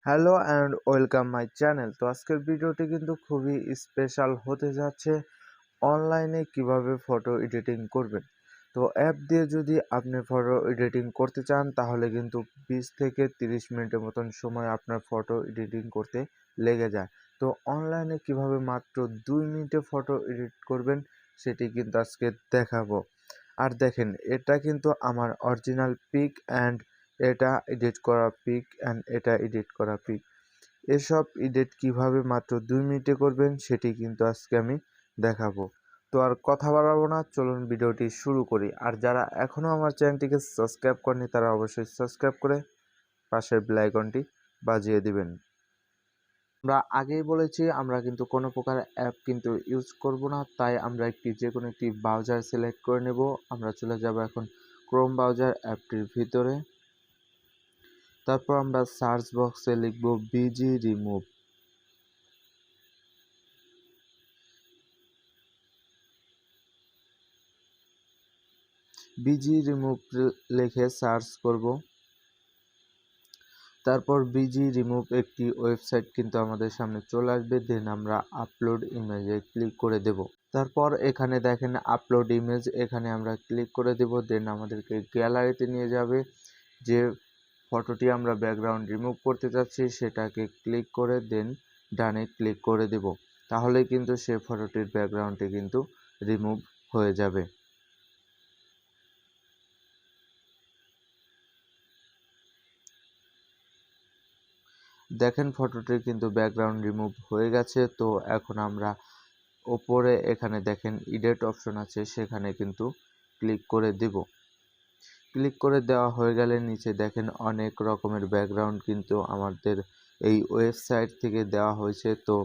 Hello and welcome my channel. তো আজকের ভিডিওটি কিন্তু খুবই স্পেশাল হতে যাচ্ছে। অনলাইনে কিভাবে ফটো এডিটিং করবেন। তো অ্যাপ দিয়ে যদি আপনি ফটো এডিটিং করতে চান তাহলে কিন্তু 20 থেকে 30 মিনিটের মতন সময় আপনার ফটো এডিটিং করতে লেগে যায়। তো অনলাইনে কিভাবে মাত্র 2 মিনিটে ফটো এডিট করবেন সেটি কিন্তু আজকে দেখাবো। আর দেখেন, এটা কিন্তু আমার অরিজিনাল পিক অ্যান্ড এটা এডিট করা পিক অ্যান্ড এটা এডিট করা পিক। এসব এডিট কিভাবে মাত্র 2 মিনিটে করবেন সেটি কিন্তু আজকে আমি দেখাবো। তো আর কথা বাড়াবো না, চলুন ভিডিওটি শুরু করি। আর যারা এখনও আমার চ্যানেলটিকে সাবস্ক্রাইব করেনি তারা অবশ্যই সাবস্ক্রাইব করে পাশের বেল আইকনটি বাজিয়ে দিবেন। আমরা আগেই বলেছি আমরা কিন্তু কোনো প্রকার অ্যাপ কিন্তু ইউজ করব না, তাই আমরা যে কোনো একটি ব্রাউজার সিলেক্ট করে নেব। আমরা চলে যাব এখন ক্রোম ব্রাউজার অ্যাপটির ভিতরে। তারপর আমরা সার্চ বক্সে লিখব বিজি রিমুভ। বিজি রিমুভ লিখে সার্চ করব। তারপর বিজি রিমুভ একটি ওয়েবসাইট কিন্তু আমাদের সামনে চলে আসবে। দেন আমরা আপলোড ইমেজে ক্লিক করে দেব। তারপর এখানে দেখেন আপলোড ইমেজ, এখানে আমরা ক্লিক করে দেব। দেন আমাদেরকে গ্যালারিতে নিয়ে যাবে। যে ফটোটি আমরা ব্যাকগ্রাউন্ড রিমুভ করতে চাচ্ছি সেটাকে ক্লিক করে দেন ডানে ক্লিক করে দেব। তাহলে কিন্তু সে ফটোটির ব্যাকগ্রাউন্ডটি কিন্তু রিমুভ হয়ে যাবে। দেখেন ফটোটির কিন্তু ব্যাকগ্রাউন্ড রিমুভ হয়ে গেছে। তো এখন আমরা ওপরে এখানে দেখেন এডিট অপশন আছে, সেখানে কিন্তু ক্লিক করে দেব। ক্লিক করে দেওয়া হয়ে গেলে নিচে দেখেন অনেক রকমের ব্যাকগ্রাউন্ড কিন্তু আমাদের এই ওয়েবসাইট থেকে দেওয়া হয়েছে। তো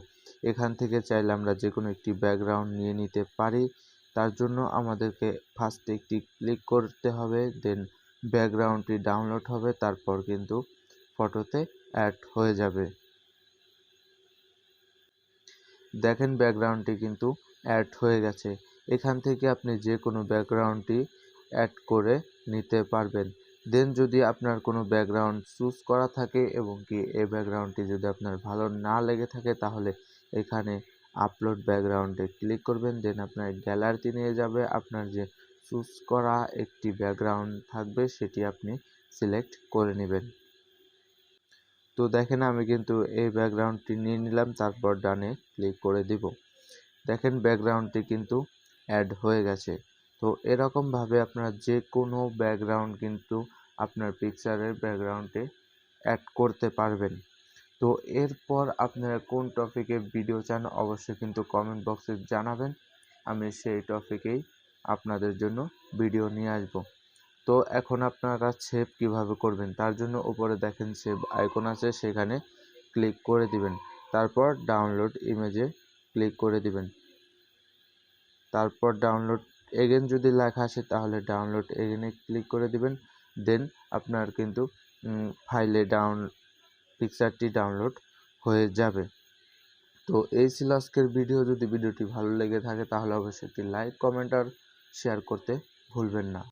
এখান থেকে চাইলে আমরা যে কোনো একটি ব্যাকগ্রাউন্ড নিয়ে নিতে পারি। তার জন্য আমাদেরকে ফার্স্টে একটি ক্লিক করতে হবে, দেন ব্যাকগ্রাউন্ডটি ডাউনলোড হবে, তারপর কিন্তু ফটোতে অ্যাড হয়ে যাবে। দেখেন ব্যাকগ্রাউন্ডটি কিন্তু অ্যাড হয়ে গেছে। এখান থেকে আপনি যে কোনো ব্যাকগ্রাউন্ডটি অ্যাড করে নিতে পারবেন। দেন যদি আপনার কোনো ব্যাকগ্রাউন্ড চুজ করা থাকে এবং কি এই ব্যাকগ্রাউন্ডটি যদি আপনার ভালো না লেগে থাকে তাহলে এখানে আপলোড ব্যাকগ্রাউন্ডে ক্লিক করবেন। দেন আপনার গ্যালারিতে নিয়ে যাবে। আপনার যে চুজ করা একটি ব্যাকগ্রাউন্ড থাকবে সেটি আপনি সিলেক্ট করে নেবেন। তো দেখেন আমি কিন্তু এই ব্যাকগ্রাউন্ডটি নিয়ে নিলাম, তারপর ডানে ক্লিক করে দিব। দেখেন ব্যাকগ্রাউন্ডটি কিন্তু অ্যাড হয়ে গেছে। তো এরকমভাবে আপনারা যে কোনো ব্যাকগ্রাউন্ড কিন্তু আপনার পিকচারের ব্যাকগ্রাউন্ডে অ্যাড করতে পারবেন। তো এরপর আপনারা কোন টপিকে ভিডিও চান অবশ্যই কিন্তু কমেন্ট বক্সে জানাবেন। আমি সেই টপিকেই আপনাদের জন্য ভিডিও নিয়ে আসব। তো এখন আপনারা সেভ কিভাবে করবেন তার জন্য উপরে দেখেন সেভ আইকন আছে, সেখানে ক্লিক করে দিবেন। তারপর ডাউনলোড ইমেজে ক্লিক করে দিবেন। তারপর ডাউনলোড এগেন যদি লেখা আসে তাহলে ডাউনলোড এগেনে ক্লিক করে দিবেন। দেন আপনার কিন্তু ফাইলে পিকচারটি ডাউনলোড হয়ে যাবে। তো এই ছিল আজকের ভিডিও। যদি ভিডিওটি ভালো লেগে থাকে তাহলে অবশ্যই একটি লাইক, কমেন্ট আর শেয়ার করতে ভুলবেন না।